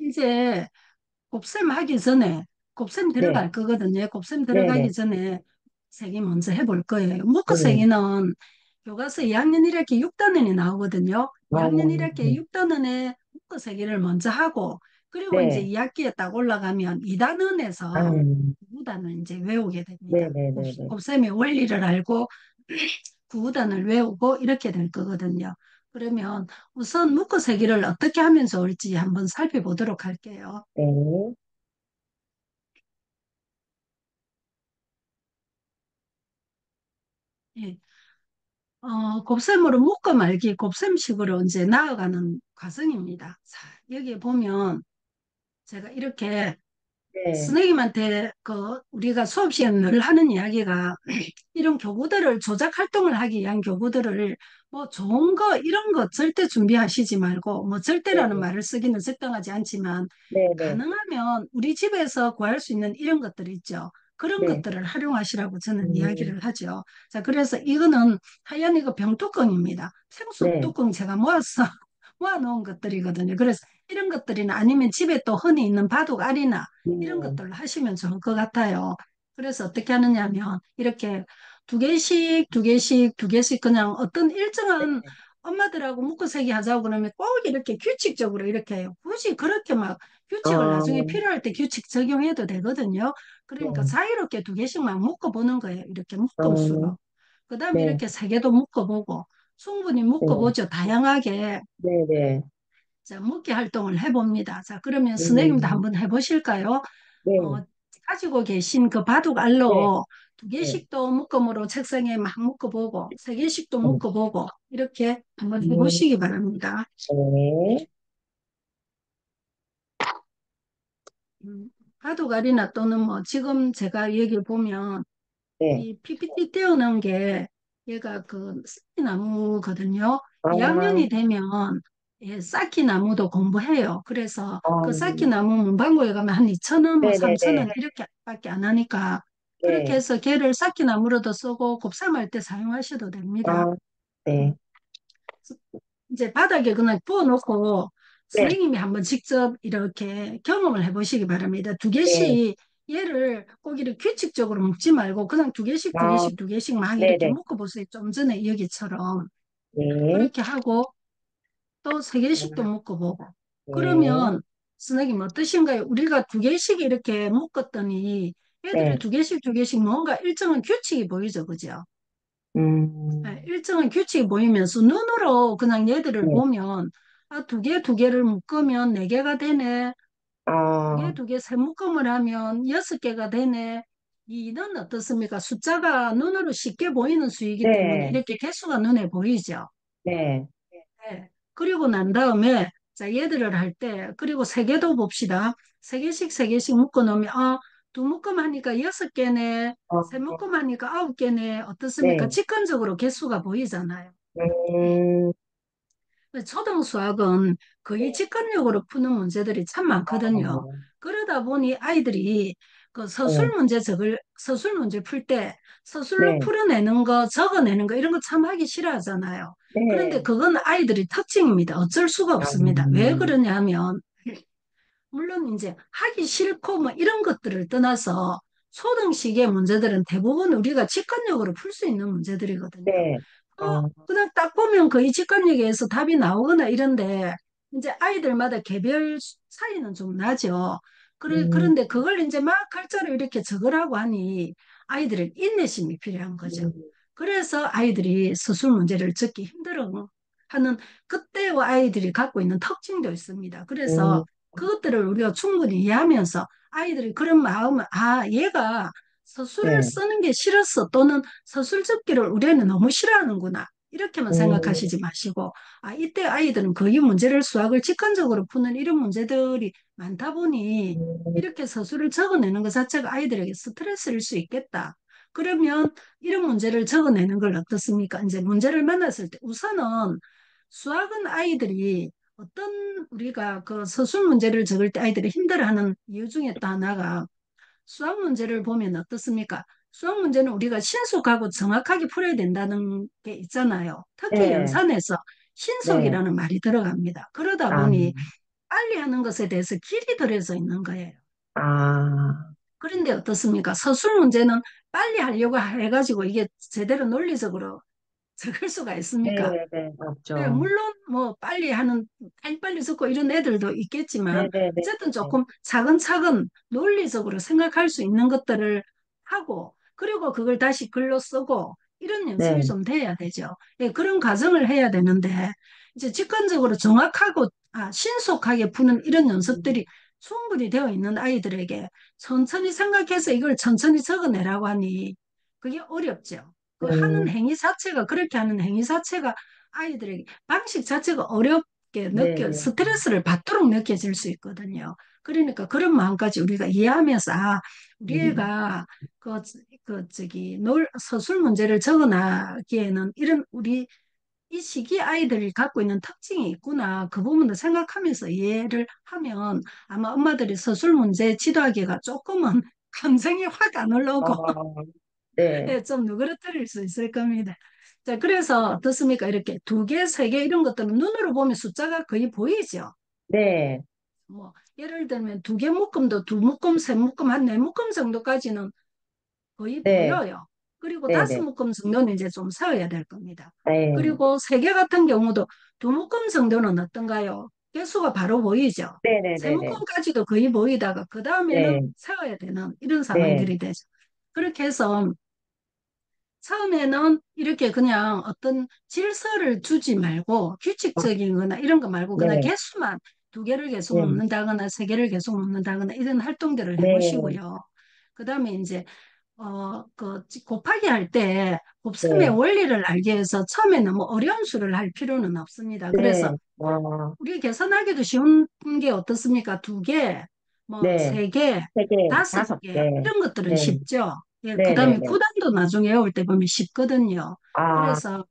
이제 곱셈 하기 전에 곱셈 네, 들어갈 거거든요. 곱셈 네, 네, 들어가기 전에 세기 먼저 해볼 거예요. 묶어 네. 세기는 교과서 2학년 1학기 6단원이 나오거든요. 아, 2학년 1학기 6단원에 묶어 세기를 먼저 하고 그리고 이제 네. 2학기에 딱 올라가면 아, 2단원에서 9단을 이제 외우게 네, 됩니다. 네, 네, 네. 곱셈의 원리를 알고 9단을 외우고 이렇게 될 거거든요. 그러면 우선 묶어 세기를 어떻게 하면 좋을지 한번 살펴보도록 할게요. 네, 예. 곱셈으로 묶어 말기, 곱셈식으로 이제 나아가는 과정입니다. 자, 여기 보면 제가 이렇게 네, 선생님한테 그 우리가 수업 시간에 늘 하는 이야기가 이런 교구들을 조작 활동을 하기 위한 교구들을 뭐 좋은 거 이런 거 절대 준비하시지 말고 뭐 네, 절대라는 네, 말을 쓰기는 적당하지 않지만 네, 네, 가능하면 우리 집에서 구할 수 있는 이런 것들 있죠. 그런 네. 것들을 활용하시라고 저는 음, 이야기를 하죠. 자, 그래서 이거는 하얀 이거 병뚜껑입니다. 생수 네, 뚜껑 제가 모아서 모아놓은 것들이거든요. 그래서 이런 것들이나 아니면 집에 또 흔히 있는 바둑 알이나 이런 것들로 하시면 좋을 것 같아요. 그래서 어떻게 하느냐 하면 이렇게 두 개씩, 두 개씩, 두 개씩 그냥 어떤 일정한 네, 엄마들하고 묶어세기 하자고 그러면 꼭 이렇게 규칙적으로 이렇게 해요. 굳이 그렇게 막 규칙을 아, 나중에 필요할 때 규칙 적용해도 되거든요. 그러니까 네, 자유롭게 두 개씩만 묶어보는 거예요. 이렇게 아, 묶음수로. 그 다음에 네, 이렇게 세 개도 묶어보고 충분히 네, 묶어보죠. 다양하게. 네, 네. 자, 묶기 활동을 해봅니다. 자, 그러면 선생님도 음, 한번 해보실까요? 네, 어, 가지고 계신 그 바둑 네, 알로 두 네. 개씩도 묶음으로 책상에 막 묶어보고 세 개씩도 음, 묶어보고 이렇게 한번 음, 해보시기 바랍니다. 네, 바둑 알이나 또는 뭐 지금 제가 여기 보면 네. 이 PPT 띄워놓은 게 얘가 그 쌓기나무거든요. 아, 2학년이 되면 예, 쌓기나무도 공부해요. 그래서 아, 그 쌓기나무 문방구에 가면 한 2,000원, 뭐 네, 네, 3,000원 네, 이렇게밖에 안 하니까 그렇게 네. 해서 걔를 쌓기나무로도 쓰고 곱셈할 때 사용하셔도 됩니다. 아, 네, 이제 바닥에 그냥 부어놓고 네, 선생님이 한번 직접 이렇게 경험을 해보시기 바랍니다. 두 네. 개씩 얘를 꼭 이렇게 규칙적으로 묶지 말고 그냥 두 개씩 두 아, 개씩 두 개씩 막 네, 이렇게 네, 묶어보세요. 좀 전에 여기처럼 네, 그렇게 하고 또 세 개씩 또 아, 묶어보고 네, 그러면 선생님 어떠신가요? 우리가 두 개씩 이렇게 묶었더니 애들이 네. 두 개씩 두 개씩 뭔가 일정한 규칙이 보이죠, 그죠? 네, 음, 일정한 규칙이 보이면서 눈으로 그냥 얘들을 네. 보면 아, 두 개, 두 개를 묶으면 네 개가 되네. 두 개, 아, 두 개, 세 묶음을 하면 여섯 개가 되네. 이는 어떻습니까? 숫자가 눈으로 쉽게 보이는 수이기 때문에 네, 이렇게 개수가 눈에 보이죠. 네, 네. 그리고 난 다음에 자, 얘들을 할 때, 그리고 세 개도 봅시다. 세 개씩 묶어 놓으면, 아, 두 묶음 하니까 여섯 개네, 아, 세 묶음 하니까 아홉 개네, 어떻습니까? 네, 직관적으로 개수가 보이잖아요. 음, 초등 수학은 거의 직관력으로 푸는 문제들이 참 많거든요. 아, 그러다 보니 아이들이 그 네, 서술 문제 풀 때 서술로 네, 풀어내는 거, 적어내는 거 이런 거 참 하기 싫어하잖아요. 그런데 네, 그건 아이들이 특징입니다. 어쩔 수가 아, 없습니다. 왜 그러냐 하면 물론 이제 하기 싫고 뭐 이런 것들을 떠나서 초등식의 문제들은 대부분 우리가 직관력으로 풀 수 있는 문제들이거든요. 네, 아, 그냥 딱 보면 거의 직관력에서 답이 나오거나 이런데 이제 아이들마다 개별 차이는 좀 나죠. 음, 그런데 그걸 이제 막 글자로 이렇게 적으라고 하니 아이들은 인내심이 필요한 거죠. 음, 그래서 아이들이 서술 문제를 적기 힘들어 하는 그때와 아이들이 갖고 있는 특징도 있습니다. 음, 그래서 그것들을 우리가 충분히 이해하면서 아이들이 그런 마음을, 아, 얘가 서술을 네, 쓰는 게 싫었어. 또는 서술 접기를 우리 애는 너무 싫어하는구나. 이렇게만 음, 생각하시지 마시고, 아, 이때 아이들은 거의 문제를 수학을 직관적으로 푸는 이런 문제들이 많다 보니 음, 이렇게 서술을 적어내는 것 자체가 아이들에게 스트레스일 수 있겠다. 그러면 이런 문제를 적어내는 걸 어떻습니까? 이제 문제를 만났을 때 우선은 수학은 아이들이 어떤 우리가 그 서술 문제를 적을 때 아이들이 힘들어하는 이유 중에 또 하나가 수학 문제를 보면 어떻습니까? 수학 문제는 우리가 신속하고 정확하게 풀어야 된다는 게 있잖아요. 특히 네, 연산에서 네, 신속이라는 말이 들어갑니다. 그러다 아, 보니 빨리 하는 것에 대해서 길이 들여져 있는 거예요. 아, 그런데 어떻습니까? 서술 문제는 빨리 하려고 해가지고 이게 제대로 논리적으로 적을 수가 있습니까? 네네, 네, 맞죠. 물론 뭐 빨리 하는 빨리빨리 적고 이런 애들도 있겠지만 네네네. 어쨌든 조금 차근차근 논리적으로 생각할 수 있는 것들을 하고 그리고 그걸 다시 글로 쓰고 이런 연습이 네. 좀 돼야 되죠. 예, 그런 과정을 해야 되는데 이제 직관적으로 정확하고 신속하게 푸는 이런 음, 연습들이 충분히 되어 있는 아이들에게 천천히 생각해서 이걸 천천히 적어내라고 하니 그게 어렵죠. 그 하는 음, 행위 자체가 그렇게 하는 행위 자체가 아이들에게 방식 자체가 어렵게 네네. 스트레스를 받도록 느껴질 수 있거든요. 그러니까 그런 마음까지 우리가 이해하면서 우리 음, 애가 그, 서술 문제를 적어나기에는 이런 우리 이 시기 아이들이 갖고 있는 특징이 있구나. 그 부분도 생각하면서 이해를 하면 아마 엄마들이 서술 문제 지도하기가 조금은 감정이 확 안 올라오고 아, 네. 예, 좀 누그러뜨릴 수 있을 겁니다. 자, 그래서 어떻습니까? 이렇게 두 개, 세 개 이런 것들은 눈으로 보면 숫자가 거의 보이죠. 네. 뭐, 예를 들면 두 개 묶음도 두 묶음, 세 묶음, 한 네 묶음 정도까지는 거의 네. 보여요. 그리고 다섯 네네. 묶음 정도는 이제 좀 세워야 될 겁니다. 네. 그리고 세 개 같은 경우도 두 묶음 정도는 어떤가요? 개수가 바로 보이죠. 세 네네네네. 묶음까지도 거의 보이다가 그 다음에는 네. 세워야 되는 이런 네. 상황들이 되죠. 그렇게 해서 처음에는 이렇게 그냥 어떤 질서를 주지 말고 아, 규칙적인 거나 이런 거 말고 그냥 네. 개수만 두 개를 계속 네. 묶는다거나 세 개를 계속 묶는다거나 이런 활동들을 네. 해보시고요. 그 다음에 이제, 곱하기 할 때 곱셈의 네. 원리를 알기 위해서 처음에 너무 어려운 수를 할 필요는 없습니다. 그래서 네. 아, 우리 계산하기도 쉬운 게 어떻습니까? 두 개, 뭐 네. 세 개, 세 개, 다섯 다섯 개 개. 이런 것들은 네. 쉽죠. 예, 그다음에 네네네. 구단도 나중에 외울 때 보면 쉽거든요. 아, 그래서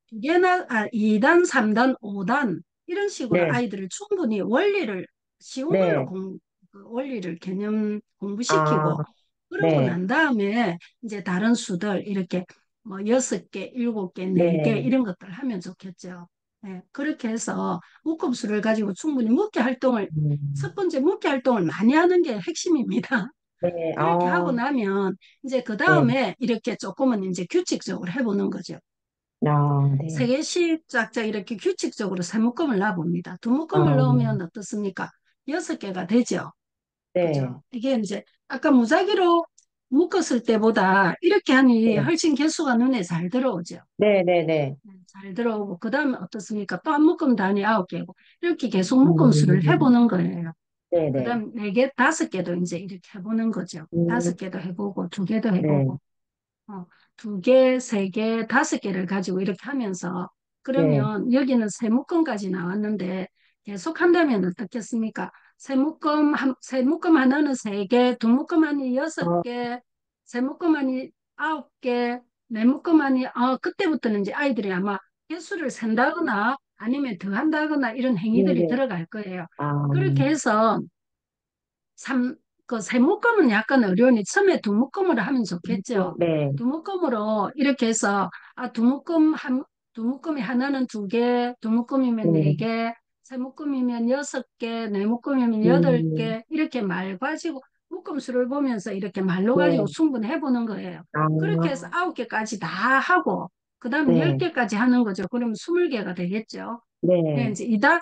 두 개나 2단, 3단, 5단 이런 식으로 네. 아이들을 충분히 원리를 쉬운 걸로 네. 그 원리를 개념 아, 공부시키고 그러고 네. 난 다음에 이제 다른 수들 이렇게 뭐 6개, 7개, 4개 네. 이런 것들 하면 좋겠죠. 예, 그렇게 해서 묶음수를 가지고 충분히 묶기 활동을 첫 음, 번째 묶기 활동을 많이 하는 게 핵심입니다. 네. 그렇게 하고 아, 나면 이제 그 네. 다음에 이렇게 조금은 이제 규칙적으로 해보는 거죠. 아, 세 네. 개씩 짝짝 이렇게 규칙적으로 세 묶음을 놔봅니다. 두 묶음을 아, 넣으면 어떻습니까? 6개가 되죠. 네. 그죠? 이게 이제 아까 무작위로 묶었을 때보다 이렇게 하니 네. 훨씬 개수가 눈에 잘 들어오죠. 네네네. 잘 들어오고 그 다음에 어떻습니까? 또 한 묶음 단위 9개고 이렇게 계속 묶음수를 음, 해보는 거예요. 그 네네. 다음 4개, 5개도 이제 이렇게 해보는 거죠. 음, 5개도 해보고 2개도 네. 해보고 어, 2개, 3개, 5개를 가지고 이렇게 하면서 네. 그러면 여기는 세 묶음까지 나왔는데 계속 한다면 어떻겠습니까? 세 묶음 하나는 3개, 두 묶음 하니 어, 6개, 세 묶음 하니 9개, 네 묶음 하니 그때부터는 이제 아이들이 아마 개수를 센다거나 아니면 더 한다거나 이런 행위들이 네네. 들어갈 거예요. 아, 그렇게 해서 삼, 그 세 묶음은 약간 어려우니 처음에 두 묶음으로 하면 좋겠죠. 네. 두 묶음으로 이렇게 해서 두 묶음 두 묶음이 하나는 2개, 두 묶음이면 네. 4개, 세 묶음이면 6개, 네 묶음이면 음, 8개 이렇게 말 가지고 묶음수를 보면서 이렇게 말로 가지고 네. 충분히 해보는 거예요. 그렇게 해서 아, 9개까지 다 하고 그다음 네. 10개까지 하는 거죠. 그러면 20개가 되겠죠. 네, 네. 이제 이다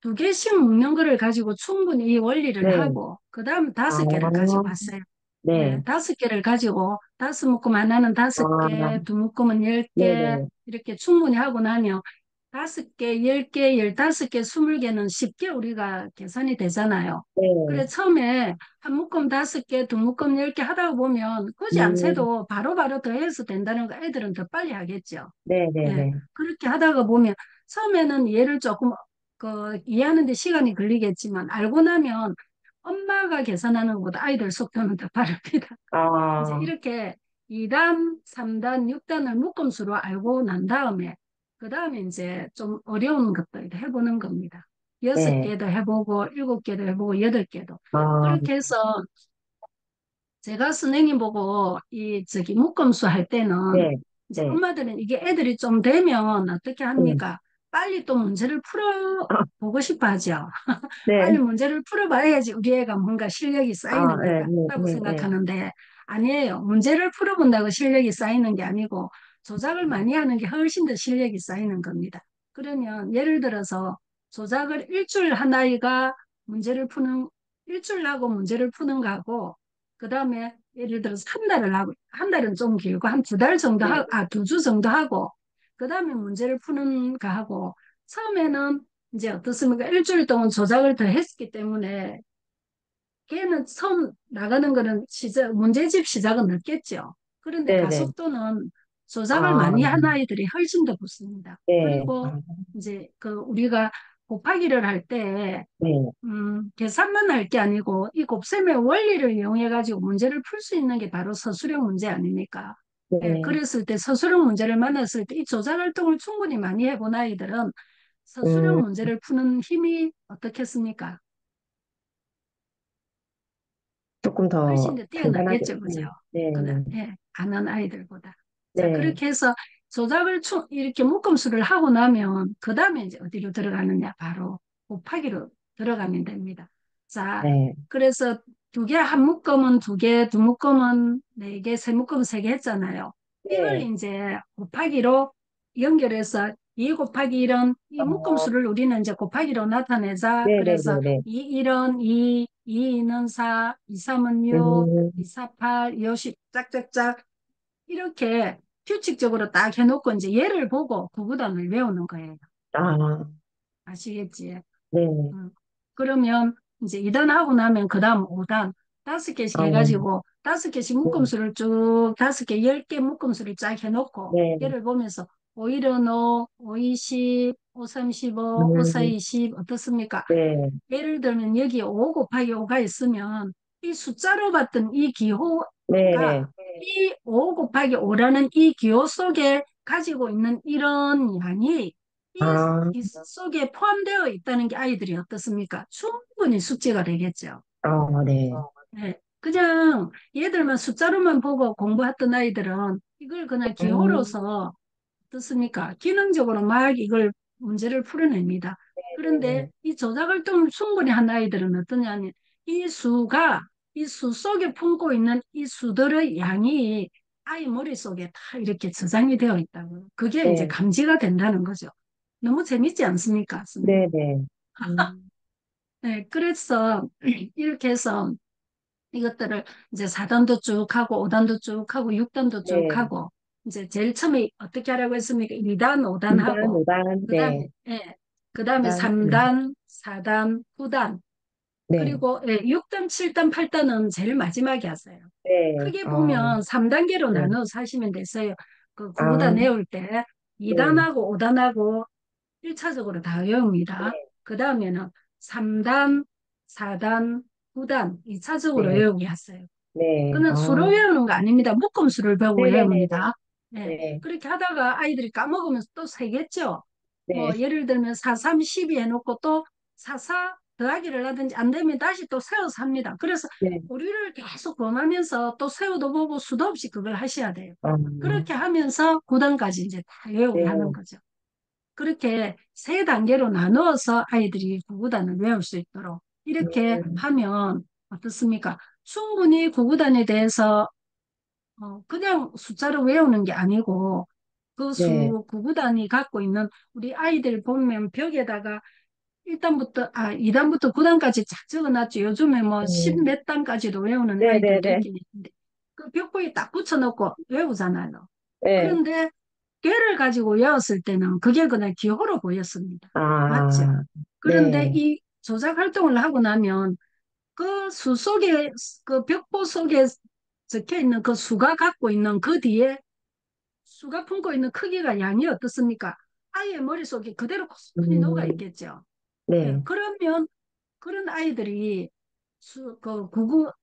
두 개씩 묶는 거를 가지고 충분히 이 원리를 네. 하고, 그 다음 아, 5개를 가지고 왔어요. 네, 네. 5개를 가지고, 5묶음 하나는 아, 5개, 두 묶음은 10개, 네네. 이렇게 충분히 하고 나면 5개, 10개, 15개, 20개는 쉽게 우리가 계산이 되잖아요. 네. 그래, 처음에 한 묶음 5개, 두 묶음 10개 하다 보면 굳이 안 음, 세도 바로바로 더해서 된다는 거 애들은 더 빨리 하겠죠. 예, 네네네. 그렇게 하다가 보면 처음에는 얘를 조금 이해하는데 시간이 걸리겠지만 알고 나면 엄마가 계산하는 것보다 아이들 속도는 더 빠릅니다. 이제 아, 이렇게 2단, 3단, 6단을 묶음수로 알고 난 다음에 그 다음에 이제 좀 어려운 것들 해보는 겁니다. 여섯 네. 개도 해보고 7개도 해보고 8개도 아, 그렇게 해서 제가 선생님 보고 이 묶음수 할 때는 네. 이제 네. 엄마들은 이게 애들이 좀 되면 어떻게 네. 합니까? 빨리 또 문제를 아, 풀어보고 싶어 하죠. 빨리 네. 문제를 풀어봐야지 우리 애가 뭔가 실력이 아, 쌓이는 것 네, 네, 같다고 네, 네. 생각하는데 아니에요. 문제를 풀어본다고 실력이 쌓이는 게 아니고 조작을 많이 하는 게 훨씬 더 실력이 쌓이는 겁니다. 그러면 예를 들어서 조작을 일주일 한 아이가 문제를 푸는 일주일 하고 문제를 푸는 거하고 그 다음에 예를 들어서 한 달을 하고 한 달은 좀 길고 한 두 달 정도 네, 하고 두 주 정도 하고 그 다음에 문제를 푸는 거하고 처음에는 이제 어떻습니까? 일주일 동안 조작을 더 했기 때문에 걔는 처음 나가는 거는 문제집 시작은 늦겠죠. 그런데 네, 네. 가속도는 조작을 아, 많이 한 아이들이 훨씬 더 붙습니다. 네. 그리고 아, 이제 그 우리가 곱하기를 할 때, 네, 계산만 할 게 아니고 이 곱셈의 원리를 이용해 가지고 문제를 풀 수 있는 게 바로 서술형 문제 아닙니까? 예, 네. 그랬을 때 서술형 문제를 만났을 때 이 조작 활동을 충분히 많이 해본 아이들은 서술형 음, 문제를 푸는 힘이 어떻겠습니까? 조금 훨씬 더 더 단단하게. 뛰어나겠죠, 그죠? 네, 예, 아는 아이들보다. 자, 네, 그렇게 해서 조작을 이렇게 묶음수를 하고 나면, 그 다음에 이제 어디로 들어가느냐, 바로 곱하기로 들어가면 됩니다. 자, 네, 그래서 두 개, 한 묶음은 두 개, 두 묶음은 네 개, 세 묶음은 세 개 했잖아요. 이걸 네. 이제 곱하기로 연결해서 2 곱하기 1은 이 어, 묶음수를 우리는 이제 곱하기로 나타내자. 네, 네, 그래서 네, 네. 2, 1은 2, 2는 4, 2, 3은 6, 음, 2, 4, 8, 2, 10, 짝짝짝. 이렇게 규칙적으로 딱 해놓고 이제 얘를 보고 구구단을 외우는 거예요. 아, 아시겠지? 네. 음. 그러면 이제 2단 하고 나면 그 다음 5단 다섯 개씩 아, 해가지고 다섯 개씩 네, 묶음수를 쭉 다섯 개, 10개 묶음수를 쫙 해놓고 네. 얘를 보면서 5일은 5, 5, 20, 5, 35, 5, 4, 음, 20 어떻습니까? 네, 예를 들면 여기 5 곱하기 5가 있으면 이 숫자로 봤던 이 네, 네. 기호가 이 5 곱하기 5라는 이 기호 속에 가지고 있는 이런 양이 이 아, 기수 속에 포함되어 있다는 게 아이들이 어떻습니까? 충분히 숙제가 되겠죠. 네. 네. 그냥 얘들만 숫자로만 보고 공부했던 아이들은 이걸 그냥 음, 기호로서 어떻습니까? 기능적으로 막 이걸 문제를 풀어냅니다. 그런데 네, 이 조작 활동을 충분히 한 아이들은 어떠냐면 이 수가 이 수 속에 품고 있는 이 수들의 양이 아이 머릿속에 다 이렇게 저장이 되어 있다고. 그게 이제 네, 감지가 된다는 거죠. 너무 재밌지 않습니까, 네, 선생님? 네. 네, 그래서 이렇게 해서 이것들을 이제 4단도 쭉 하고 5단도 쭉 하고 6단도 쭉 네. 하고 이제 제일 처음에 어떻게 하라고 했습니까? 2단, 5단 2단, 하고 5단, 네. 그다음에 예. 그다음에 2단, 3단, 4단, 9단 네, 그리고 6단, 7단, 8단은 제일 마지막에 하세요. 네. 크게 보면 3단계로 네. 나눠서 하시면 되세요. 그 구구단 아, 외울 때 네, 2단하고 5단하고 1차적으로 다 외웁니다. 네, 그 다음에는 3단, 4단, 9단 2차적으로 네, 외우게 하세요. 네. 그는 수로 아, 외우는 거 아닙니다. 묶음수를 배우고 네네네네. 외웁니다. 네. 네, 그렇게 하다가 아이들이 까먹으면서 또 세겠죠. 네, 뭐 예를 들면 4, 3, 12 해놓고 또 4, 4 더하기를 하든지 안 되면 다시 또 세워서 합니다. 그래서 네. 우리를 계속 권하면서 또 세워도 보고 수도 없이 그걸 하셔야 돼요. 아, 그렇게 하면서 9단까지 이제 다 외우게 하는 네. 거죠. 그렇게 세 단계로 나누어서 아이들이 구구단을 외울 수 있도록 이렇게 음, 하면 어떻습니까? 충분히 구구단에 대해서 그냥 숫자로 외우는 게 아니고 그 네. 구구단이 갖고 있는 우리 아이들 보면 벽에다가 2단부터 9단까지 쫙 적어놨죠. 요즘에 뭐 10 음, 몇 단까지도 외우는 아이들도 네네네. 있긴 있는데 그 벽보에 딱 붙여놓고 외우잖아요. 네. 그런데 걔를 가지고 외웠을 때는 그게 그냥 기호로 보였습니다. 맞죠? 아, 그런데 네. 이 조작 활동을 하고 나면 그 수 속에, 그 벽보 속에 적혀 있는 그 수가 갖고 있는 그 뒤에 수가 품고 있는 크기가 양이 어떻습니까? 아이의 머릿속에 그대로 고스란히 녹아 음, 있겠죠. 예, 네. 그러면 그런 아이들이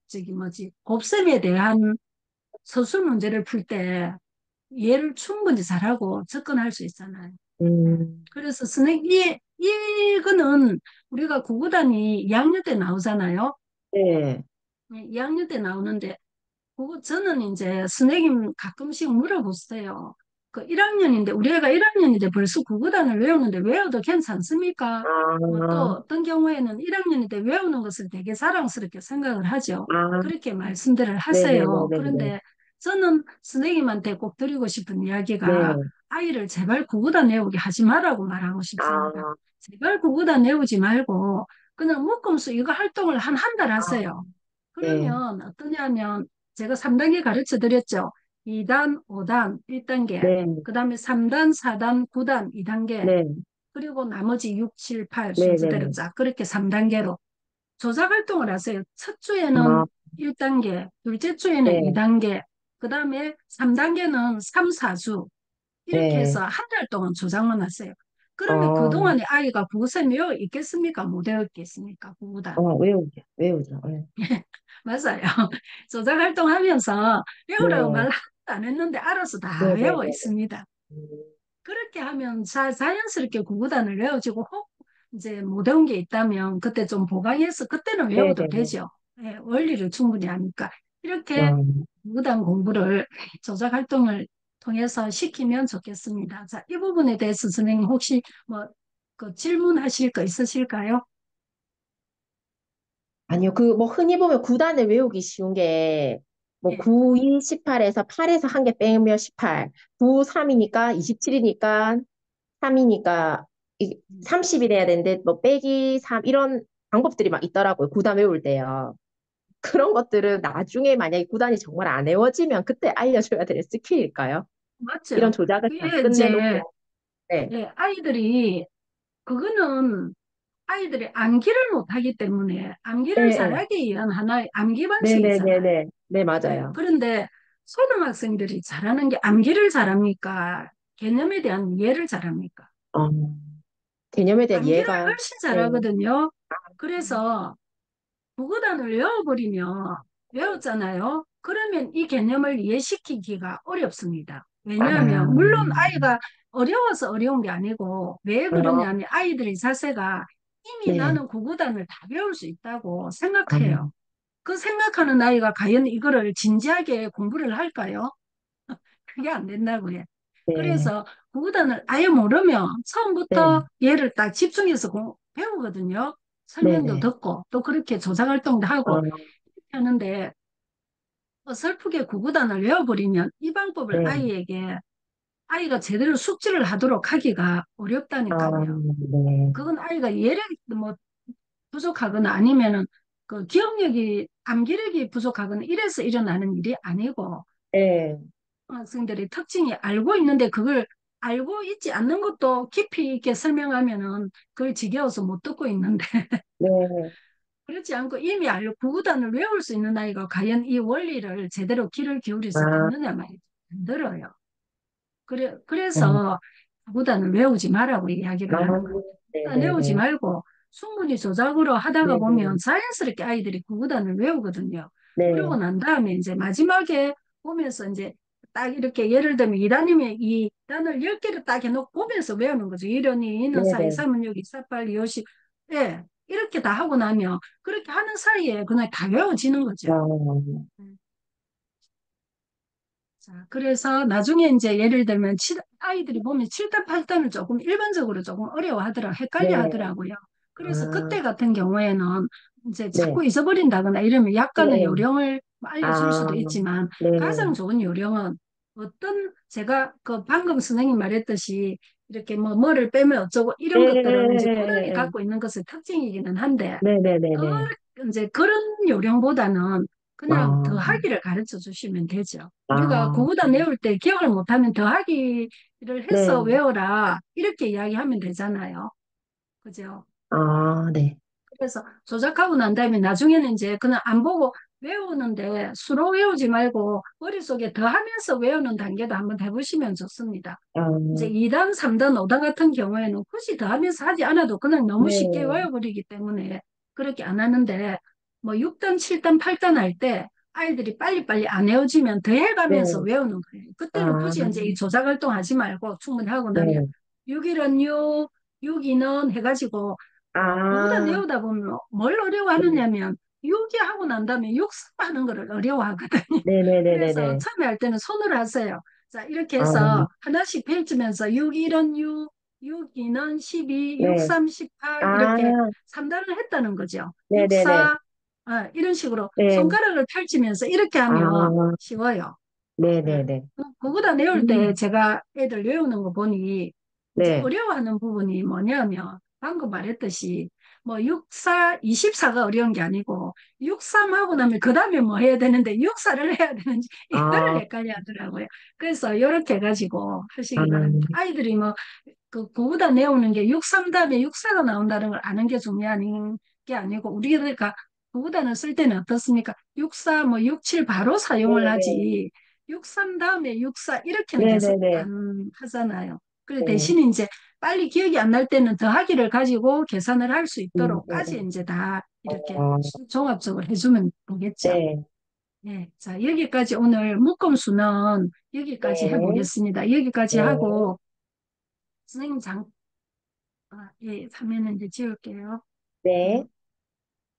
저기 뭐지, 곱셈에 대한 서술 문제를 풀 때 얘를 충분히 잘하고 접근할 수 있잖아요. 음, 그래서 이거는 우리가 구구단이 2학년 때 나오잖아요. 네. 2학년 때 나오는데, 그거 저는 이제 선생님 가끔씩 물어보세요. 그 1학년인데 우리 애가 1학년인데 벌써 구구단을 외우는데 외워도 괜찮습니까? 뭐 또 아, 어떤 경우에는 1학년인데 외우는 것을 되게 자랑스럽게 생각을 하죠. 아, 그렇게 말씀들을 하세요. 네네네네네. 그런데 저는 선생님한테 꼭 드리고 싶은 이야기가 네. 아이를 제발 구구단 외우게 하지 말라고 말하고 싶습니다. 아, 제발 구구단 외우지 말고 그냥 묶음수 이거 활동을 한 달 아, 하세요. 네, 그러면 어떠냐면 제가 3단계 가르쳐 드렸죠. 2단, 5단, 1단계, 네, 그 다음에 3단, 4단, 9단, 2단계, 네, 그리고 나머지 6, 7, 8 순서대로 네네. 쫙 그렇게 3단계로 조작 활동을 하세요. 첫 주에는 아, 1단계, 둘째 주에는 네, 2단계, 그 다음에 3단계는 3, 4주 이렇게 네. 해서 한 달 동안 조작만 하세요. 그러면 어, 그동안에 아이가 구구선 외워 있겠습니까? 못 외웠겠습니까? 구구단. 외우죠, 외우죠. 네. 맞아요. 조작 활동하면서 외우라고 네, 말 안 했는데 알아서 다 외워 네네네. 있습니다. 그렇게 하면 자연스럽게 구구단을 외워지고 혹 이제 못 외운 게 있다면 그때 좀 보강해서 그때는 외워도 네네네. 되죠. 예, 원리를 충분히 아니까. 이렇게 어, 구구단 공부를 조작 활동을 통해서 시키면 좋겠습니다. 자, 이 부분에 대해서 선생님 혹시 뭐 그 질문하실 거 있으실까요? 아니요, 뭐, 흔히 보면 9단을 외우기 쉬운 게, 뭐, 예. 9, 2, 18에서 8에서 한 개 빼면 18, 9, 3이니까 27이니까 3이니까 30이 돼야 되는데, 뭐, 빼기 3, 이런 방법들이 막 있더라고요. 9단 외울 때요. 그런 것들은 나중에 만약에 9단이 정말 안 외워지면 그때 알려줘야 될 스킬일까요? 이런 맞죠. 조작을 다 그게 이제 끝내놓고, 네. 예, 아이들이 그거는 아이들이 암기를 못하기 때문에 네, 암기를 네, 잘하기 위한 하나의 암기 방식이잖아요. 네네네네. 네, 예, 맞아요. 그런데 초등학생들이 잘하는 게 암기를 잘합니까? 개념에 대한 이해를 잘합니까? 어, 개념에 대한 암기를 이해가, 훨씬 네. 잘하거든요. 그래서 구구단을 외워버리면 외웠잖아요. 그러면 이 개념을 이해시키기가 어렵습니다. 왜냐하면 아, 물론 아이가 어려워서 어려운 게 아니고 왜 어, 그러냐면 아이들의 자세가 이미 네. 나는 구구단을 다 배울 수 있다고 아, 생각해요. 그 생각하는 아이가 과연 이거를 진지하게 공부를 할까요? 그게 안 된다고요. 네. 그래서 구구단을 아예 모르면 네. 처음부터 얘를 딱 집중해서 배우거든요. 설명도 네네. 듣고 또 그렇게 조작 활동도 하고 아, 하는데 어설프게 구구단을 외워버리면 이 방법을 네. 아이에게 아이가 제대로 숙지를 하도록 하기가 아, 어렵다니까요. 네. 그건 아이가 예력이 뭐 부족하거나 아니면은 그 기억력이 암기력이 부족하거나 이래서 일어나는 일이 아니고 네. 학생들의 특징이 알고 있는데 그걸 알고 있지 않는 것도 깊이 있게 설명하면은 그걸 지겨워서 못 듣고 있는데 네. 그렇지 않고 이미 알고 구구단을 외울 수 있는 아이가 과연 이 원리를 제대로 귀를 기울여서 아, 듣느냐 말이죠. 안 들어요. 네. 그래서 구구단을 외우지 말라고 아, 이야기를 하는 거예요. 구구단 외우지 네네네. 말고 충분히 조작으로 하다가 보면 네네. 자연스럽게 아이들이 구구단을 외우거든요. 그러고 네. 난 다음에 이제 마지막에 보면서 이제 딱 이렇게 예를 들면 2단이면 2단을 10개를 딱 해놓고 보면서 외우는 거죠. 1은 2, 2는 4, 2, 네네. 3은 6, 2, 4, 8, 2, 5, 10. 예. 이렇게 다 하고 나면 그렇게 하는 사이에 그냥 다 외워지는 거죠. 아, 음. 자, 그래서 나중에 이제 예를 들면 아이들이 보면 7단, 8단을 조금 일반적으로 조금 어려워하더라고요. 헷갈려 네. 하더라고요. 그래서 아, 그때 같은 경우에는 이제 네. 자꾸 잊어버린다거나 이러면 약간의 네. 요령을 알려줄 아, 수도 있지만 네. 가장 좋은 요령은 어떤 제가 그 방금 선생님 말했듯이 이렇게 뭐를 빼면 어쩌고 이런 것들은 이제 고등이 네. 갖고 있는 것의 특징이기는 한데 그 네네네네. 이제 그런 요령보다는 그냥 아, 더하기를 가르쳐 주시면 되죠. 우리가 아, 구구단 외울 때 기억을 못하면 더하기를 해서 네. 외워라 이렇게 이야기하면 되잖아요. 그죠? 아, 네. 그래서 조작하고 난 다음에 나중에는 이제 그냥 안 보고 외우는데 수로 외우지 말고 머릿속에 더하면서 외우는 단계도 한번 해보시면 좋습니다. 아, 이제 2단, 3단, 5단 같은 경우에는 굳이 더하면서 하지 않아도 그냥 너무 쉽게 네. 외워버리기 때문에 그렇게 안 하는데 뭐 6단, 7단, 8단 할 때 아이들이 빨리빨리 안 외워지면 더해가면서 네. 외우는 거예요. 그때는 아, 굳이 이제 이 조작 활동 하지 말고 충분히 하고 나면 네. 6일은 6, 6이는 해가지고 그거다 아, 외우다 보면 뭘 네. 어려워하느냐면 육이 하고 난 다음에 육습하는 거를 어려워하거든요. 그래서 네네네네네. 처음에 할 때는 손으로 하세요. 자, 이렇게 아, 해서 하나씩 펼치면서 6, 1은 6, 6, 2는 12, 6, 네. 3, 18 아, 이렇게 3단을 했다는 거죠. 6, 네네네. 4, 이런 식으로 네. 손가락을 펼치면서 이렇게 하면 아, 쉬워요. 예. 네네네. 그거다 외울 때 음, 제가 애들 외우는 거 보니 이제 네. 어려워하는 부분이 뭐냐면 방금 말했듯이 뭐 64, 24가 어려운 게 아니고 63 하고 나면 그 다음에 뭐 해야 되는데 64를 해야 되는지 이거를 아, 헷갈려 하더라고요. 그래서 이렇게 해가지고 아, 하시기 바랍니다. 아이들이 뭐 그거보다 내우는 게 63 다음에 64가 나온다는 걸 아는 게 중요한 게 아니고 우리가 그거보다는 쓸 때는 어떻습니까? 64, 뭐 67 바로 사용을 네네. 하지 63 다음에 64 이렇게는 계속 네네네. 안 하잖아요. 그래 네. 대신 이제 빨리 기억이 안 날 때는 더하기를 가지고 계산을 할 수 있도록까지 음. 이제 다 이렇게 어, 종합적으로 해주면 되겠죠. 네. 예, 자, 여기까지 오늘 묶음수는 여기까지 네. 해보겠습니다. 여기까지 네. 하고 선생님 예, 화면을 이제 지울게요. 음, 네.